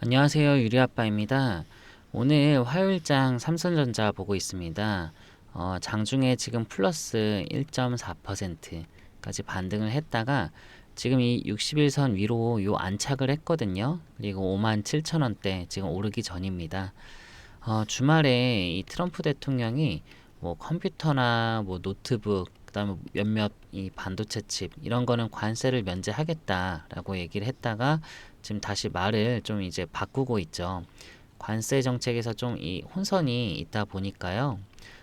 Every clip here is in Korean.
안녕하세요. 유리아빠입니다. 오늘 화요일장 삼성전자 보고 있습니다. 장중에 지금 플러스 1.4%까지 반등을 했다가 지금 이 60일선 위로 요 안착을 했거든요. 그리고 57,000원대 지금 오르기 전입니다. 주말에 이 트럼프 대통령이 뭐 컴퓨터나 뭐 노트북 그다음에 몇몇 이 반도체 칩 이런 거는 관세를 면제하겠다라고 얘기를 했다가 지금 다시 말을 좀 이제 바꾸고 있죠. 관세 정책에서 좀 이 혼선이 있다 보니까요.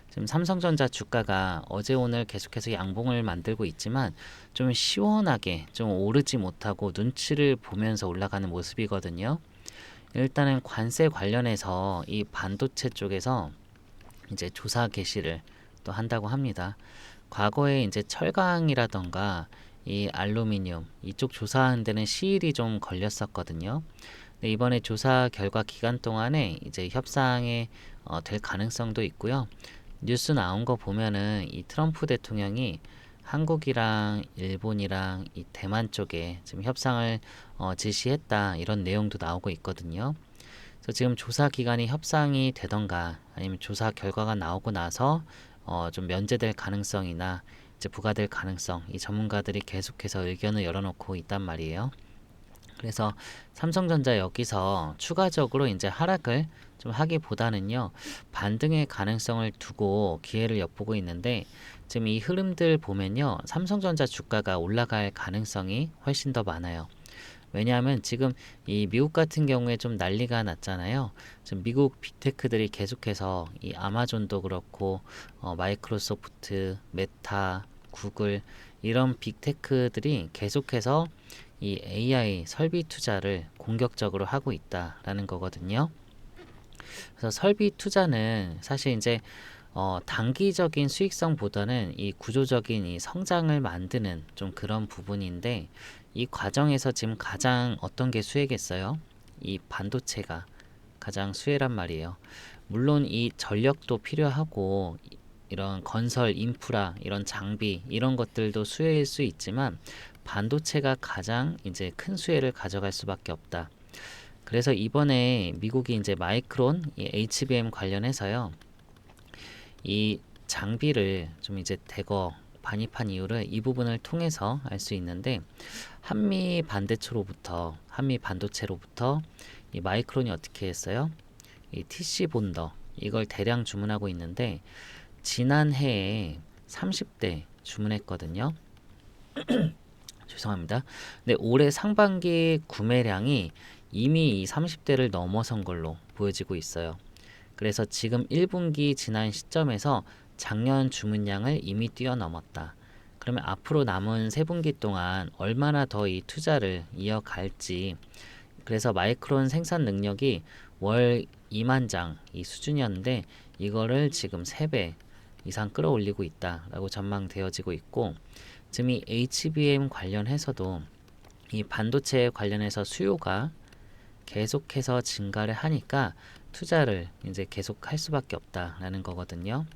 지금 삼성전자 주가가 어제 오늘 계속해서 양봉을 만들고 있지만 좀 시원하게 좀 오르지 못하고 눈치를 보면서 올라가는 모습이거든요. 일단은 관세 관련해서 이 반도체 쪽에서 이제 조사 개시를 또 한다고 합니다. 과거에 이제 철강이라던가 이 알루미늄 이쪽 조사하는 데는 시일이 좀 걸렸었거든요. 근데 이번에 조사 결과 기간 동안에 이제 협상에 될 가능성도 있고요. 뉴스 나온 거 보면은 이 트럼프 대통령이 한국이랑 일본이랑 이 대만 쪽에 지금 협상을 지시했다 이런 내용도 나오고 있거든요. 그래서 지금 조사 기간이 협상이 되던가 아니면 조사 결과가 나오고 나서 좀 면제될 가능성이나 이제 부과될 가능성 이 전문가들이 계속해서 의견을 열어놓고 있단 말이에요. 그래서 삼성전자 여기서 추가적으로 이제 하락을 좀 하기보다는요 반등의 가능성을 두고 기회를 엿보고 있는데 지금 이 흐름들 보면요 삼성전자 주가가 올라갈 가능성이 훨씬 더 많아요. 왜냐하면 지금 이 미국 같은 경우에 좀 난리가 났잖아요. 지금 미국 빅테크들이 계속해서 이 아마존도 그렇고 마이크로소프트, 메타, 구글 이런 빅테크들이 계속해서 이 AI 설비 투자를 공격적으로 하고 있다라는 거거든요. 그래서 설비 투자는 사실 이제 단기적인 수익성보다는 이 구조적인 이 성장을 만드는 좀 그런 부분인데 이 과정에서 지금 가장 어떤 게 수혜겠어요? 이 반도체가 가장 수혜란 말이에요. 물론 이 전력도 필요하고 이런 건설 인프라 이런 장비 이런 것들도 수혜일 수 있지만 반도체가 가장 이제 큰 수혜를 가져갈 수밖에 없다. 그래서 이번에 미국이 이제 마이크론 이 HBM 관련해서요. 이 장비를 좀 이제 대거 반입한 이유를 이 부분을 통해서 알 수 있는데 한미 반도체로부터 이 마이크론이 어떻게 했어요? 이 TC 본더 이걸 대량 주문하고 있는데 지난해에 30대 주문했거든요. 죄송합니다. 근데 올해 상반기 구매량이 이미 이 30대를 넘어선 걸로 보여지고 있어요. 그래서 지금 1분기 지난 시점에서 작년 주문량을 이미 뛰어넘었다. 그러면 앞으로 남은 3분기 동안 얼마나 더 이 투자를 이어갈지. 그래서 마이크론 생산 능력이 월 2만 장 이 수준이었는데 이거를 지금 3배 이상 끌어올리고 있다라고 전망되어지고 있고 지금 이 HBM 관련해서도 이 반도체 관련해서 수요가 계속해서 증가를 하니까 투자를 이제 계속 할 수밖에 없다라는 거거든요.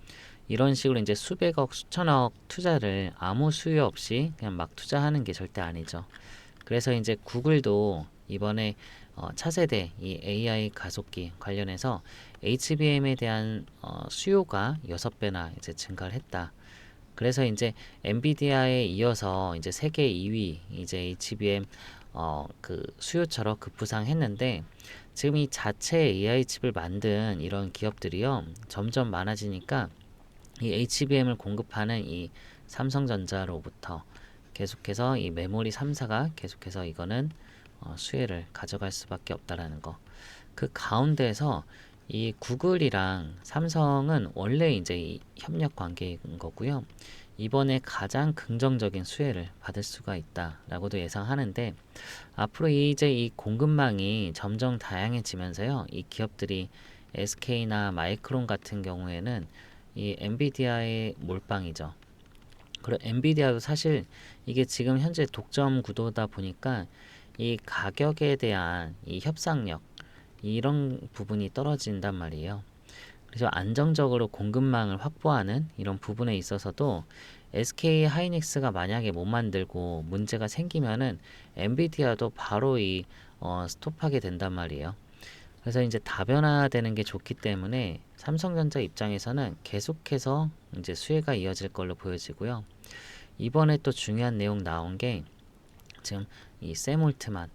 이런 식으로 이제 수백억, 수천억 투자를 아무 수요 없이 그냥 막 투자하는 게 절대 아니죠. 그래서 이제 구글도 이번에 차세대 이 AI 가속기 관련해서 HBM에 대한 수요가 6배나 이제 증가를 했다. 그래서 이제 엔비디아에 이어서 이제 세계 2위 이제 HBM 그 수요처럼 급부상했는데 지금 이 자체 AI 칩을 만든 이런 기업들이요 점점 많아지니까 이 HBM을 공급하는 이 삼성전자로부터 계속해서 이 메모리 3사가 계속해서 이거는 수혜를 가져갈 수밖에 없다라는 거. 그 가운데에서 이 구글이랑 삼성은 원래 이제 이 협력 관계인 거고요. 이번에 가장 긍정적인 수혜를 받을 수가 있다라고도 예상하는데 앞으로 이제 이 공급망이 점점 다양해지면서요. 이 기업들이 SK나 마이크론 같은 경우에는 이 엔비디아의 몰빵이죠. 그리고 엔비디아도 사실 이게 지금 현재 독점 구도다 보니까 이 가격에 대한 이 협상력 이런 부분이 떨어진단 말이에요. 그래서 안정적으로 공급망을 확보하는 이런 부분에 있어서도 SK 하이닉스가 만약에 못 만들고 문제가 생기면은 엔비디아도 바로 이 스톱하게 된단 말이에요. 그래서 이제 다변화되는 게 좋기 때문에 삼성전자 입장에서는 계속해서 이제 수혜가 이어질 걸로 보여지고요. 이번에 또 중요한 내용 나온 게 지금 이 샘 올트만,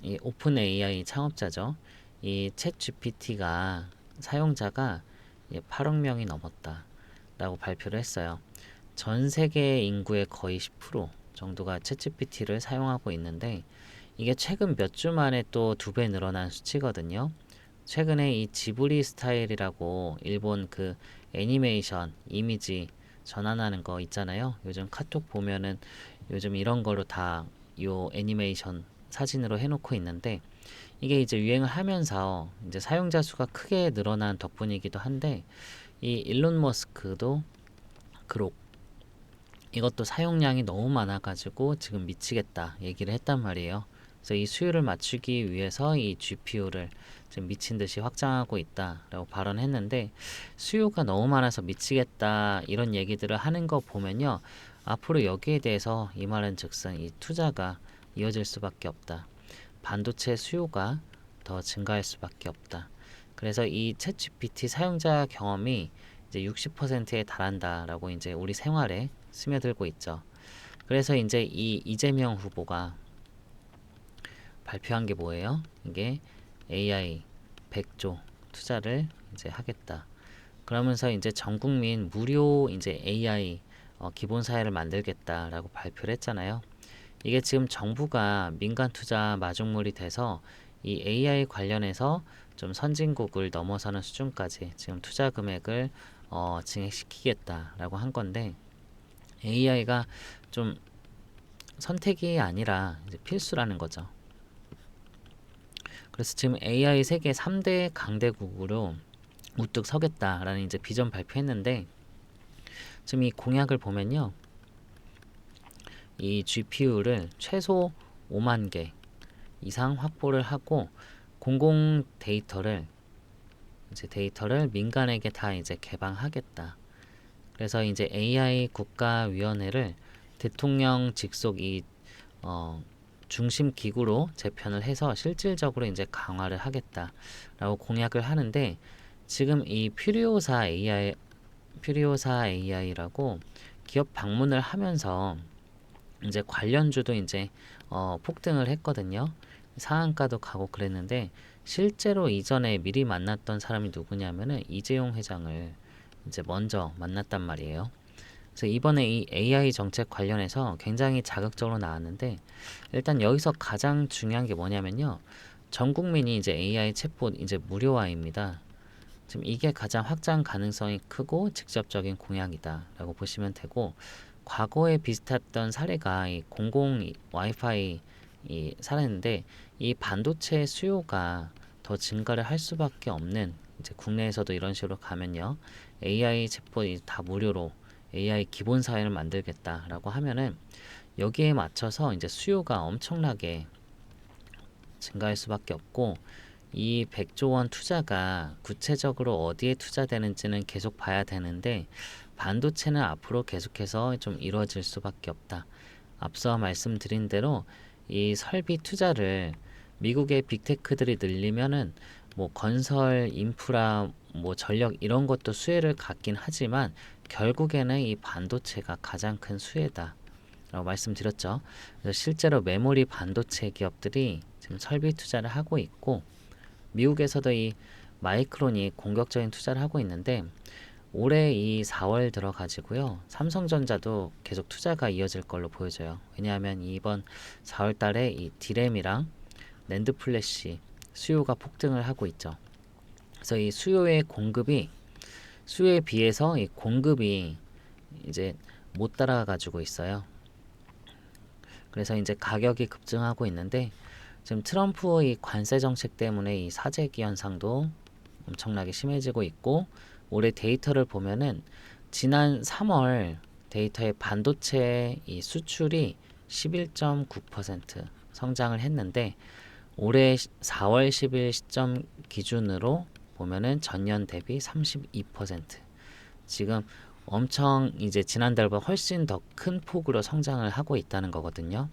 이 오픈 AI 창업자죠. 이 챗 GPT가 사용자가 8억 명이 넘었다라고 발표를 했어요. 전 세계 인구의 거의 10% 정도가 챗 GPT를 사용하고 있는데 이게 최근 몇 주 만에 또 2배 늘어난 수치거든요. 최근에 이 지브리 스타일이라고 일본 그 애니메이션 이미지 전환하는 거 있잖아요. 요즘 카톡 보면은 요즘 이런 걸로 다 요 애니메이션 사진으로 해놓고 있는데 이게 이제 유행을 하면서 이제 사용자 수가 크게 늘어난 덕분이기도 한데 이 일론 머스크도 그록 이것도 사용량이 너무 많아가지고 지금 미치겠다 얘기를 했단 말이에요. 그래서 이 수요를 맞추기 위해서 이 GPU를 지금 미친 듯이 확장하고 있다라고 발언했는데 수요가 너무 많아서 미치겠다 이런 얘기들을 하는 거 보면요. 앞으로 여기에 대해서 이 말은 즉슨 이 투자가 이어질 수밖에 없다. 반도체 수요가 더 증가할 수밖에 없다. 그래서 이 챗GPT 사용자 경험이 이제 60%에 달한다라고 이제 우리 생활에 스며들고 있죠. 그래서 이제 이 이재명 후보가 발표한 게 뭐예요? 이게 AI 100조 투자를 이제 하겠다. 그러면서 이제 전 국민 무료 이제 AI 기본 사회를 만들겠다라고 발표를 했잖아요. 이게 지금 정부가 민간 투자 마중물이 돼서 이 AI 관련해서 좀 선진국을 넘어서는 수준까지 지금 투자 금액을 증액시키겠다라고 한 건데 AI가 좀 선택이 아니라 이제 필수라는 거죠. 그래서 지금 AI 세계 3대 강대국으로 우뚝 서겠다라는 이제 비전 발표했는데 지금 이 공약을 보면요. 이 GPU를 최소 5만 개 이상 확보를 하고 공공 데이터를 민간에게 다 이제 개방하겠다. 그래서 이제 AI 국가위원회를 대통령 직속 이 중심 기구로 재편을 해서 실질적으로 이제 강화를 하겠다라고 공약을 하는데 지금 이 퓨리오사 AI라고 기업 방문을 하면서 이제 관련주도 이제 폭등을 했거든요. 상한가도 가고 그랬는데 실제로 이전에 미리 만났던 사람이 누구냐면은 이재용 회장을 이제 먼저 만났단 말이에요. 그래서 이번에 이 AI 정책 관련해서 굉장히 자극적으로 나왔는데 일단 여기서 가장 중요한 게 뭐냐면요. 전 국민이 이제 AI 챗봇 이제 무료화입니다. 지금 이게 가장 확장 가능성이 크고 직접적인 공약이다라고 보시면 되고 과거에 비슷했던 사례가 이 공공 와이파이 이 사례인데 이 반도체 수요가 더 증가를 할 수밖에 없는 이제 국내에서도 이런 식으로 가면요. AI 챗봇이 다 무료로 AI 기본 사회를 만들겠다라고 하면은 여기에 맞춰서 이제 수요가 엄청나게 증가할 수밖에 없고 이 100조 원 투자가 구체적으로 어디에 투자되는지는 계속 봐야 되는데 반도체는 앞으로 계속해서 좀 이루어질 수밖에 없다. 앞서 말씀드린 대로 이 설비 투자를 미국의 빅테크들이 늘리면은 뭐 건설, 인프라, 뭐 전력 이런 것도 수혜를 갖긴 하지만 결국에는 이 반도체가 가장 큰 수혜다. 라고 말씀드렸죠. 그래서 실제로 메모리 반도체 기업들이 지금 설비 투자를 하고 있고 미국에서도 이 마이크론이 공격적인 투자를 하고 있는데 올해 이 4월 들어가지고요. 삼성전자도 계속 투자가 이어질 걸로 보여져요. 왜냐하면 이번 4월 달에 이 디램이랑 낸드 플래시 수요가 폭등을 하고 있죠. 그래서 이 수요에 비해서 이 공급이 이제 못 따라가지고 있어요. 그래서 이제 가격이 급증하고 있는데 지금 트럼프의 관세 정책 때문에 이 사재기 현상도 엄청나게 심해지고 있고 올해 데이터를 보면은 지난 3월 데이터의 반도체 이 수출이 11.9% 성장을 했는데 올해 4월 10일 시점 기준으로 보면은 전년 대비 32% 지금 엄청 이제 지난달보다 훨씬 더 큰 폭으로 성장을 하고 있다는 거거든요.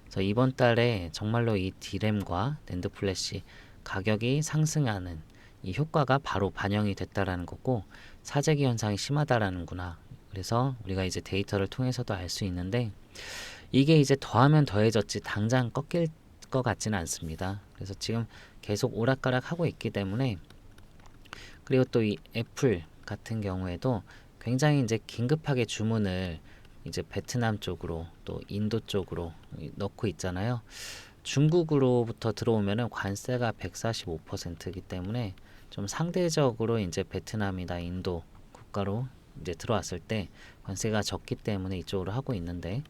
그래서 이번 달에 정말로 이 디램과 낸드 플래시 가격이 상승하는 이 효과가 바로 반영이 됐다라는 거고, 사재기 현상이 심하다라는구나. 그래서 우리가 이제 데이터를 통해서도 알 수 있는데, 이게 이제 더하면 더해졌지 당장 꺾일 것 같지는 않습니다. 그래서 지금 계속 오락가락 하고 있기 때문에, 그리고 또 이 애플 같은 경우에도 굉장히 이제 긴급하게 주문을 이제 베트남 쪽으로 또 인도 쪽으로 넣고 있잖아요. 중국으로부터 들어오면은 관세가 145%이기 때문에 좀 상대적으로 이제 베트남이나 인도 국가로 이제 들어왔을 때 관세가 적기 때문에 이쪽으로 하고 있는데,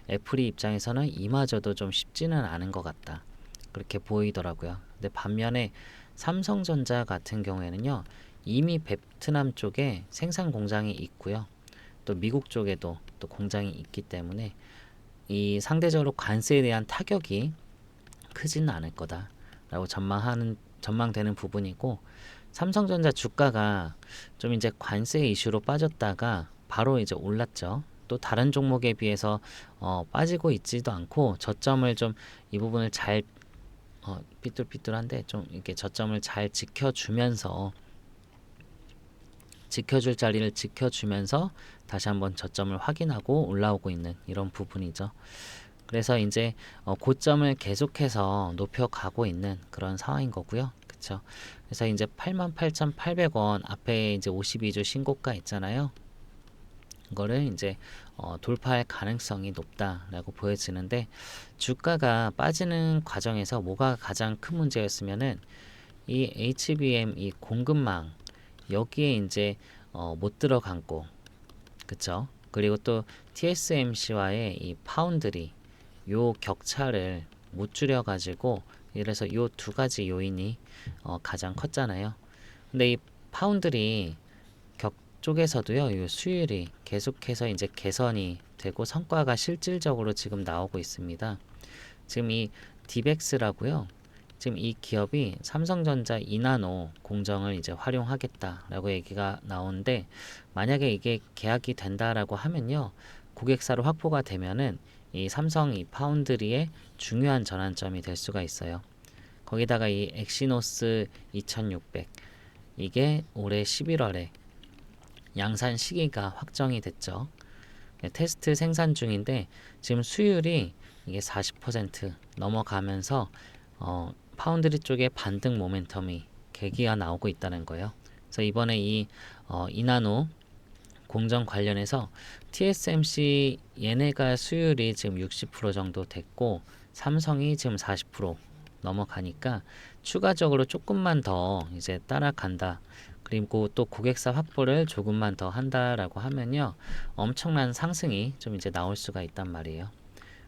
애플이 입장에서는 이마저도 좀 쉽지는 않은 것 같다, 그렇게 보이더라고요. 근데 반면에 삼성전자 같은 경우에는요, 이미 베트남 쪽에 생산 공장이 있고요. 또 미국 쪽에도 또 공장이 있기 때문에 이 상대적으로 관세에 대한 타격이 크지는 않을 거다라고 전망되는 부분이고, 삼성전자 주가가 좀 이제 관세 이슈로 빠졌다가 바로 이제 올랐죠. 또 다른 종목에 비해서 빠지고 있지도 않고 저점을 좀 이 부분을 잘 삐뚤삐뚤한데 좀 이렇게 저점을 잘 지켜줄 자리를 지켜주면서 다시 한번 저점을 확인하고 올라오고 있는 이런 부분이죠. 그래서 이제 고점을 계속해서 높여가고 있는 그런 상황인 거고요. 그쵸? 그래서 이제 88,800원 앞에 이제 52주 신고가 있잖아요. 이거를 이제 돌파할 가능성이 높다라고 보여지는데, 주가가 빠지는 과정에서 뭐가 가장 큰 문제였으면은 이 HBM 이 공급망 여기에 이제 못 들어갔고, 그쵸? 그리고 또 TSMC와의 이 파운드리 요 격차를 못 줄여가지고, 이래서 요 두 가지 요인이 가장 컸잖아요. 근데 이 파운드리 격 쪽에서도요, 요 수율이 계속해서 이제 개선이 되고 성과가 실질적으로 지금 나오고 있습니다. 지금 이 디벡스라고요. 지금 이 기업이 삼성전자 2나노 공정을 이제 활용하겠다라고 얘기가 나오는데, 만약에 이게 계약이 된다라고 하면요, 고객사로 확보가 되면은 이 삼성 이 파운드리의 중요한 전환점이 될 수가 있어요. 거기다가 이 엑시노스 2600 이게 올해 11월에 양산 시기가 확정이 됐죠. 테스트 생산 중인데 지금 수율이 이게 40% 넘어가면서 파운드리 쪽에 반등 모멘텀이 계기가 나오고 있다는 거예요. 그래서 이번에 이 이나노 공정 관련해서 TSMC 얘네가 수율이 지금 60% 정도 됐고 삼성이 지금 40% 넘어가니까 추가적으로 조금만 더 이제 따라간다. 그리고 또 고객사 확보를 조금만 더 한다라고 하면요, 엄청난 상승이 좀 이제 나올 수가 있단 말이에요.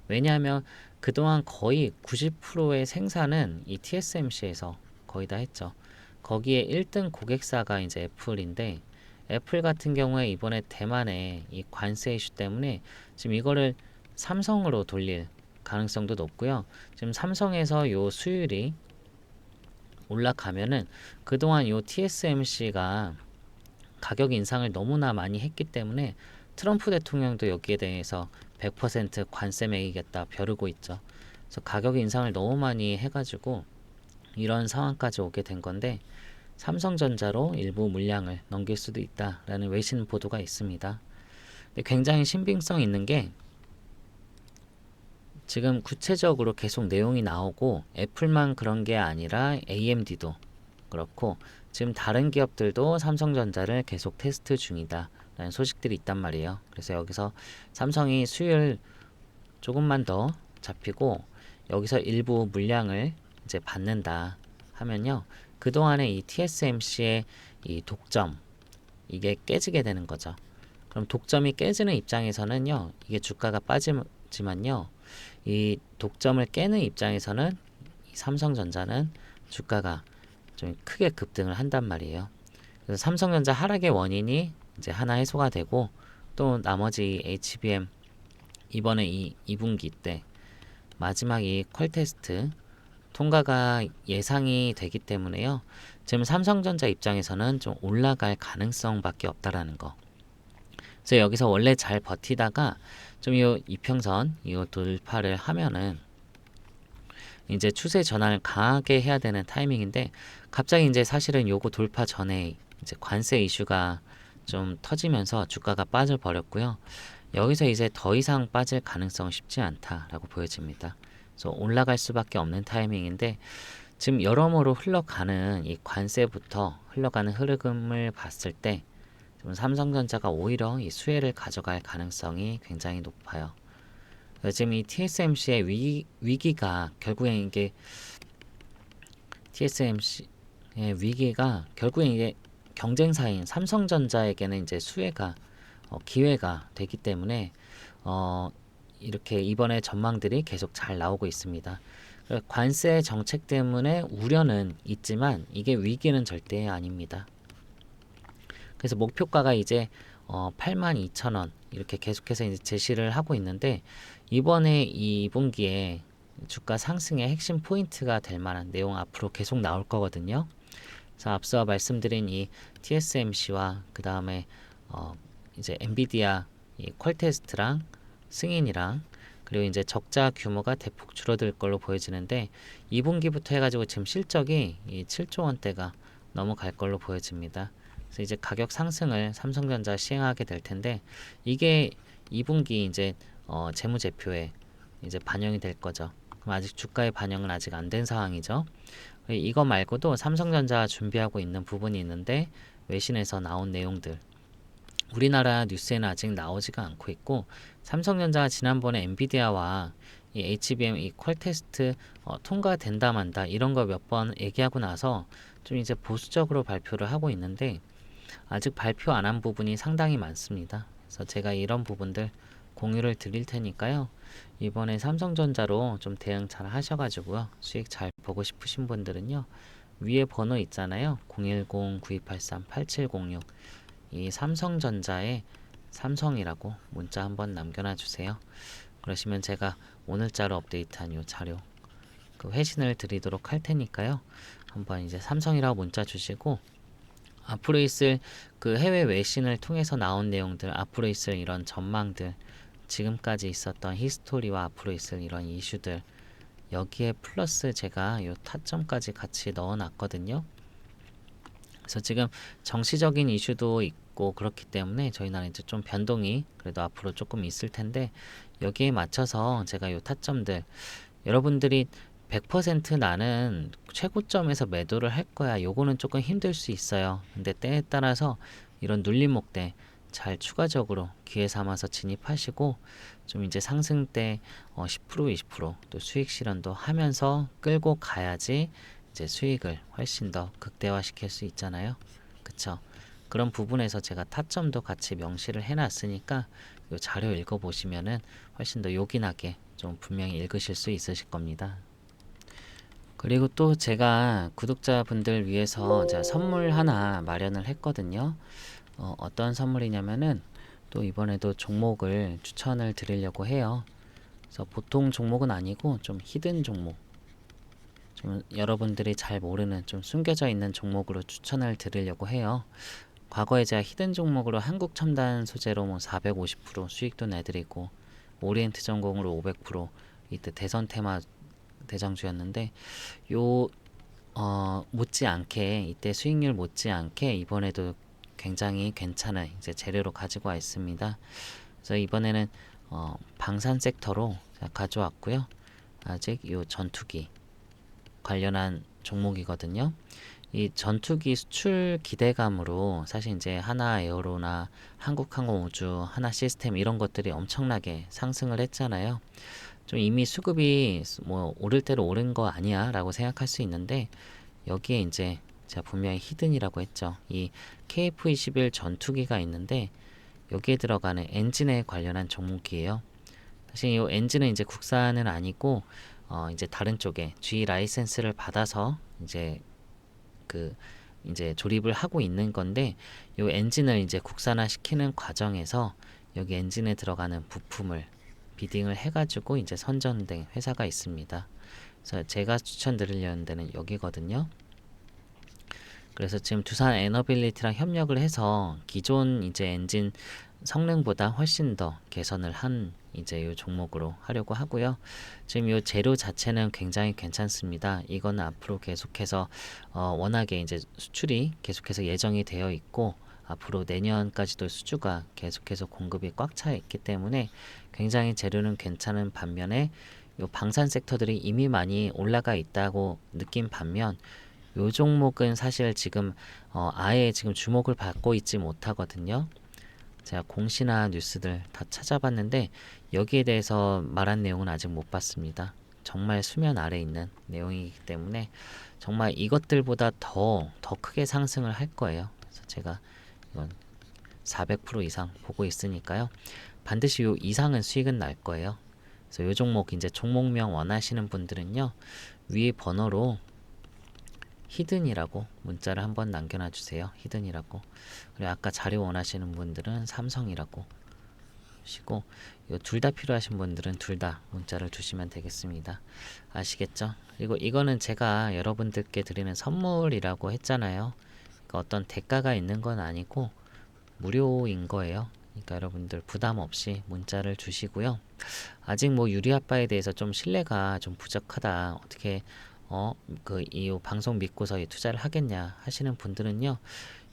왜냐하면 그동안 거의 90%의 생산은 이 TSMC에서 거의 다 했죠. 거기에 1등 고객사가 이제 애플인데, 애플 같은 경우에 이번에 대만의 이 관세 이슈 때문에 지금 이거를 삼성으로 돌릴 가능성도 높고요. 지금 삼성에서 요 수율이 올라가면은 그동안 요 TSMC가 가격 인상을 너무나 많이 했기 때문에 트럼프 대통령도 여기에 대해서 100% 관세 매기겠다 벼르고 있죠. 그래서 가격 인상을 너무 많이 해가지고 이런 상황까지 오게 된 건데, 삼성전자로 일부 물량을 넘길 수도 있다라는 외신 보도가 있습니다. 근데 굉장히 신빙성 있는 게, 지금 구체적으로 계속 내용이 나오고 애플만 그런 게 아니라 AMD도 그렇고 지금 다른 기업들도 삼성전자를 계속 테스트 중이다 라는 소식들이 있단 말이에요. 그래서 여기서 삼성이 수율 조금만 더 잡히고 여기서 일부 물량을 이제 받는다 하면요, 그동안의 이 TSMC의 이 독점 이게 깨지게 되는 거죠. 그럼 독점이 깨지는 입장에서는요, 이게 주가가 빠지지만요, 이 독점을 깨는 입장에서는 이 삼성전자는 주가가 좀 크게 급등을 한단 말이에요. 그래서 삼성전자 하락의 원인이 이제 하나 해소가 되고, 또 나머지 HBM 이번에 이 2분기 때 마지막 이 퀄 테스트 통과가 예상이 되기 때문에요, 지금 삼성전자 입장에서는 좀 올라갈 가능성밖에 없다라는 거. 그래서 여기서 원래 잘 버티다가 좀 이 이평선 이거 돌파를 하면은 이제 추세 전환을 강하게 해야 되는 타이밍인데 갑자기 이제 사실은 요거 돌파 전에 이제 관세 이슈가 좀 터지면서 주가가 빠져버렸고요. 여기서 이제 더 이상 빠질 가능성은 쉽지 않다라고 보여집니다. 그래서 올라갈 수밖에 없는 타이밍인데 지금 여러모로 흘러가는 이 관세부터 흘러가는 흐름을 봤을 때 지금 삼성전자가 오히려 이 수혜를 가져갈 가능성이 굉장히 높아요. 지금 이 TSMC의 위기가 결국엔 이게 TSMC의 위기가 결국엔 이게 경쟁사인 삼성전자에게는 이제 수혜가 기회가 되기 때문에 이렇게 이번에 전망들이 계속 잘 나오고 있습니다. 관세 정책 때문에 우려는 있지만 이게 위기는 절대 아닙니다. 그래서 목표가가 이제 82,000원 이렇게 계속해서 이제 제시를 하고 있는데 이번에 2분기에 주가 상승의 핵심 포인트가 될 만한 내용 앞으로 계속 나올 거거든요. 그래서 앞서 말씀드린 이 TSMC와 그 다음에 이제 엔비디아 이 퀄테스트랑 승인이랑 그리고 이제 적자 규모가 대폭 줄어들 걸로 보여지는데 2분기부터 해가지고 지금 실적이 이 7조 원대가 넘어갈 걸로 보여집니다. 그래서 이제 가격 상승을 삼성전자 시행하게 될 텐데 이게 2분기 이제 재무제표에 이제 반영이 될 거죠. 그럼 아직 주가의 반영은 아직 안 된 상황이죠. 이거 말고도 삼성전자 준비하고 있는 부분이 있는데 외신에서 나온 내용들 우리나라 뉴스에는 아직 나오지가 않고 있고 삼성전자가 지난번에 엔비디아와 이 HBM 이 퀄테스트 통과된다 만다 이런 거 몇 번 얘기하고 나서 좀 이제 보수적으로 발표를 하고 있는데 아직 발표 안 한 부분이 상당히 많습니다. 그래서 제가 이런 부분들 공유를 드릴 테니까요. 이번에 삼성전자로 좀 대응 잘 하셔가지고요. 수익 잘 보고 싶으신 분들은요. 위에 번호 있잖아요. 010-9283-8706 이 삼성전자에 삼성이라고 문자 한번 남겨놔 주세요. 그러시면 제가 오늘자로 업데이트한 이 자료 그 회신을 드리도록 할 테니까요. 한번 이제 삼성이라고 문자 주시고 앞으로 있을 그 해외 외신을 통해서 나온 내용들 앞으로 있을 이런 전망들 지금까지 있었던 히스토리와 앞으로 있을 이런 이슈들 여기에 플러스 제가 요 타점까지 같이 넣어 놨거든요. 그래서 지금 정치적인 이슈도 있고 그렇기 때문에 저희 나라 이제 좀 변동이 그래도 앞으로 조금 있을 텐데 여기에 맞춰서 제가 요 타점들 여러분들이 100% 나는 최고점에서 매도를 할 거야. 요거는 조금 힘들 수 있어요. 근데 때에 따라서 이런 눌림목대 잘 추가적으로 기회 삼아서 진입하시고 좀 이제 상승 때 10% 20%또 수익 실현도 하면서 끌고 가야지 이제 수익을 훨씬 더 극대화시킬 수 있잖아요. 그쵸? 그런 부분에서 제가 타점도 같이 명시를 해놨으니까 이 자료 읽어보시면은 훨씬 더 요긴하게 좀 분명히 읽으실 수 있으실 겁니다. 그리고 또 제가 구독자분들 위해서 제가 선물 하나 마련을 했거든요. 어떤 선물이냐면은 또 이번에도 종목을 추천을 드리려고 해요. 그래서 보통 종목은 아니고 좀 히든 종목 좀 여러분들이 잘 모르는 좀 숨겨져 있는 종목으로 추천을 드리려고 해요. 과거에 제가 히든 종목으로 한국 첨단 소재로 뭐 450% 수익도 내드리고 오리엔트 전공으로 500% 이때 대선 테마 대장주였는데 요 못지않게 이때 수익률 못지않게 이번에도 굉장히 괜찮은 이제 재료로 가지고 와 있습니다. 그래서 이번에는 방산 섹터로 가져왔고요. 아직 요 전투기 관련한 종목이거든요. 이 전투기 수출 기대감으로 사실 이제 하나 에어로나 한국항공우주, 하나 시스템 이런 것들이 엄청나게 상승을 했잖아요. 좀 이미 수급이 뭐 오를 대로 오른 거 아니야 라고 생각할 수 있는데 여기에 이제 제가 분명히 히든이라고 했죠. 이 KF-21 전투기가 있는데 여기에 들어가는 엔진에 관련한 종목이에요. 사실 이 엔진은 이제 국산은 아니고 이제 다른 쪽에 G 라이센스를 받아서 이제 이제 조립을 하고 있는 건데 이 엔진을 이제 국산화 시키는 과정에서 여기 엔진에 들어가는 부품을 비딩을 해가지고 이제 선정된 회사가 있습니다. 그래서 제가 추천드리려는 데는 여기거든요. 그래서 지금 두산 에너빌리티랑 협력을 해서 기존 이제 엔진 성능보다 훨씬 더 개선을 한 이제 요 종목으로 하려고 하고요. 지금 요 재료 자체는 굉장히 괜찮습니다. 이거는 앞으로 계속해서 워낙에 이제 수출이 계속해서 예정이 되어 있고 앞으로 내년까지도 수주가 계속해서 공급이 꽉 차 있기 때문에 굉장히 재료는 괜찮은 반면에 요 방산 섹터들이 이미 많이 올라가 있다고 느낀 반면 요 종목은 사실 지금 아예 지금 주목을 받고 있지 못하거든요. 제가 공시나 뉴스들 다 찾아봤는데 여기에 대해서 말한 내용은 아직 못 봤습니다. 정말 수면 아래 있는 내용이기 때문에 정말 이것들보다 더 크게 상승을 할 거예요. 그래서 제가 이건 400% 이상 보고 있으니까요. 반드시 요 이상은 수익은 날 거예요. 그래서 요 종목 이제 종목명 원하시는 분들은요. 위에 번호로 히든이라고 문자를 한번 남겨놔 주세요. 히든이라고. 그리고 아까 자료 원하시는 분들은 삼성이라고 주시고 둘 다 필요하신 분들은 둘 다 문자를 주시면 되겠습니다. 아시겠죠? 그리고 이거는 제가 여러분들께 드리는 선물이라고 했잖아요. 그러니까 어떤 대가가 있는 건 아니고 무료인 거예요. 그러니까 여러분들 부담 없이 문자를 주시고요. 아직 뭐 유리아빠에 대해서 좀 신뢰가 좀 부족하다. 어떻게 이 방송 믿고서 이 투자를 하겠냐 하시는 분들은요.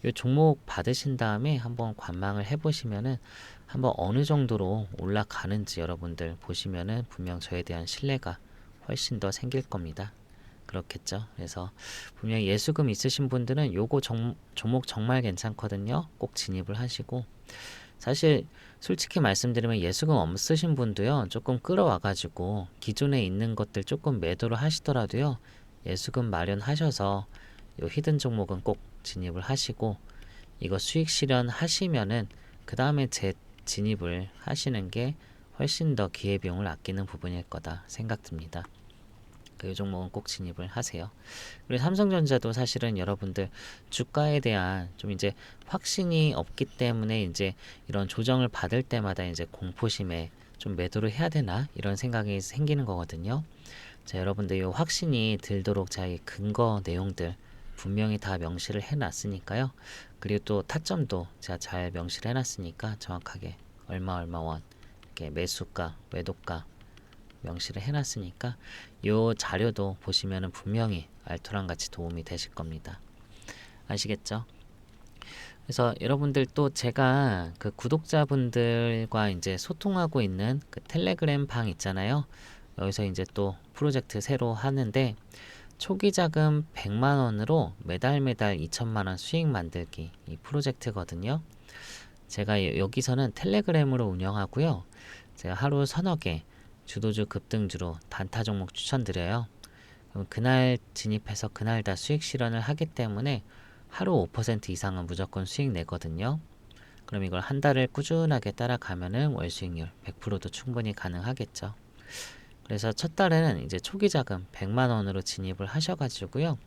이 종목 받으신 다음에 한번 관망을 해보시면은 한번 어느 정도로 올라가는지 여러분들 보시면은 분명 저에 대한 신뢰가 훨씬 더 생길 겁니다. 그렇겠죠. 그래서 분명히 예수금 있으신 분들은 요거 종목 정말 괜찮거든요. 꼭 진입을 하시고 사실 솔직히 말씀드리면 예수금 없으신 분도요. 조금 끌어와가지고 기존에 있는 것들 조금 매도를 하시더라도요. 예수금 마련하셔서 요 히든 종목은 꼭 진입을 하시고 이거 수익 실현하시면은 그 다음에 진입을 하시는 게 훨씬 더 기회비용을 아끼는 부분일 거다 생각됩니다. 이 종목은 꼭 진입을 하세요. 그리고 삼성전자도 사실은 여러분들 주가에 대한 좀 이제 확신이 없기 때문에 이제 이런 조정을 받을 때마다 이제 공포심에 좀 매도를 해야 되나 이런 생각이 생기는 거거든요. 자, 여러분들 이 확신이 들도록 자기 근거 내용들 분명히 다 명시를 해놨으니까요. 그리고 또 타점도 제가 잘 명시를 해놨으니까 정확하게 얼마 원 이렇게 매수가, 매도가 명시를 해놨으니까 요 자료도 보시면은 분명히 알토랑 같이 도움이 되실 겁니다. 아시겠죠? 그래서 여러분들 또 제가 그 구독자분들과 이제 소통하고 있는 그 텔레그램 방 있잖아요. 여기서 이제 또 프로젝트 새로 하는데 초기 자금 100만 원으로 매달 2천만 원 수익 만들기 이 프로젝트거든요. 제가 여기서는 텔레그램으로 운영하고요. 제가 하루 서너 개 주도주 급등주로 단타 종목 추천드려요. 그럼 그날 진입해서 그날 다 수익 실현을 하기 때문에 하루 5% 이상은 무조건 수익 내거든요. 그럼 이걸 한 달을 꾸준하게 따라가면은 월 수익률 100%도 충분히 가능하겠죠. 그래서 첫 달에는 이제 초기 자금 100만 원으로 진입을 하셔가지고요.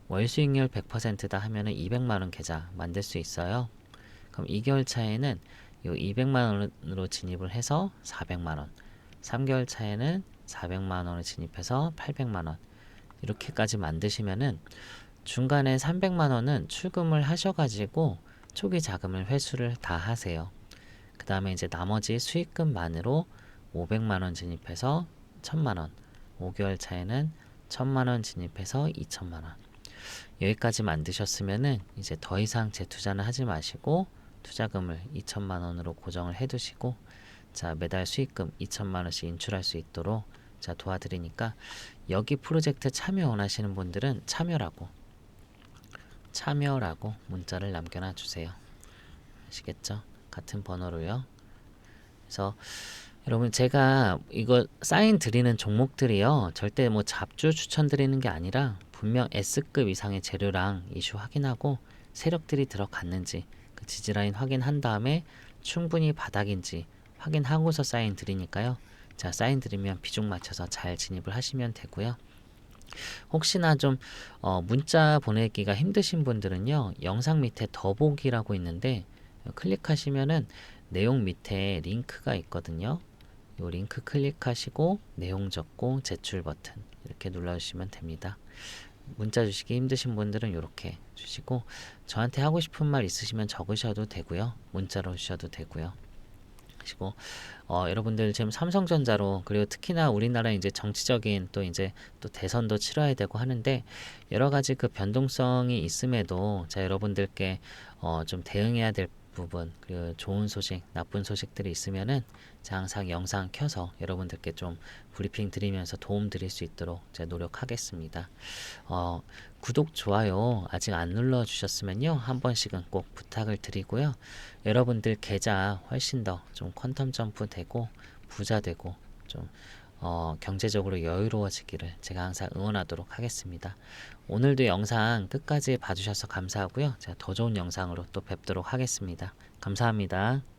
월 수익률 100%다 하면은 200만 원 계좌 만들 수 있어요. 그럼 2개월 차에는 이 200만 원으로 진입을 해서 400만 원. 3개월 차에는 400만 원을 진입해서 800만 원. 이렇게까지 만드시면은 중간에 300만 원은 출금을 하셔가지고 초기 자금을 회수를 다 하세요. 그 다음에 이제 나머지 수익금만으로 500만 원 진입해서 1000만 원. 5개월 차에는 1000만 원 진입해서 2000만 원. 여기까지 만드셨으면은 이제 더 이상 재투자는 하지 마시고 투자금을 2000만 원으로 고정을 해두시고 자 매달 수익금 2000만 원씩 인출할 수 있도록 자 도와드리니까 여기 프로젝트 참여 원하시는 분들은 참여라고 문자를 남겨놔 주세요. 아시겠죠? 같은 번호로요. 그래서 여러분 제가 이거 사인 드리는 종목들이요 절대 뭐 잡주 추천드리는 게 아니라 분명 S급 이상의 재료랑 이슈 확인하고 세력들이 들어갔는지 그 지지라인 확인한 다음에 충분히 바닥인지 확인하고서 사인 드리니까요. 자 사인 드리면 비중 맞춰서 잘 진입을 하시면 되고요. 혹시나 좀 문자 보내기가 힘드신 분들은요. 영상 밑에 더보기라고 있는데 클릭하시면은 내용 밑에 링크가 있거든요. 이 링크 클릭하시고 내용 적고 제출 버튼 이렇게 눌러주시면 됩니다. 문자 주시기 힘드신 분들은 이렇게 주시고 저한테 하고 싶은 말 있으시면 적으셔도 되고요. 문자로 주셔도 되고요. 마시고 여러분들 지금 삼성전자로 그리고 특히나 우리나라 이제 정치적인 또 이제 또 대선도 치러야 되고 하는데 여러 가지 그 변동성이 있음에도 자 여러분들께 좀 대응해야 될 부분 그리고 좋은 소식, 나쁜 소식들이 있으면은 제가 항상 영상 켜서 여러분들께 좀 브리핑 드리면서 도움 드릴 수 있도록 제가 노력하겠습니다. 어, 구독, 좋아요 아직 안 눌러 주셨으면요. 한 번씩은 꼭 부탁을 드리고요. 여러분들 계좌 훨씬 더 좀 퀀텀 점프 되고 부자 되고 좀 경제적으로 여유로워지기를 제가 항상 응원하도록 하겠습니다. 오늘도 영상 끝까지 봐주셔서 감사하고요. 제가 더 좋은 영상으로 또 뵙도록 하겠습니다. 감사합니다.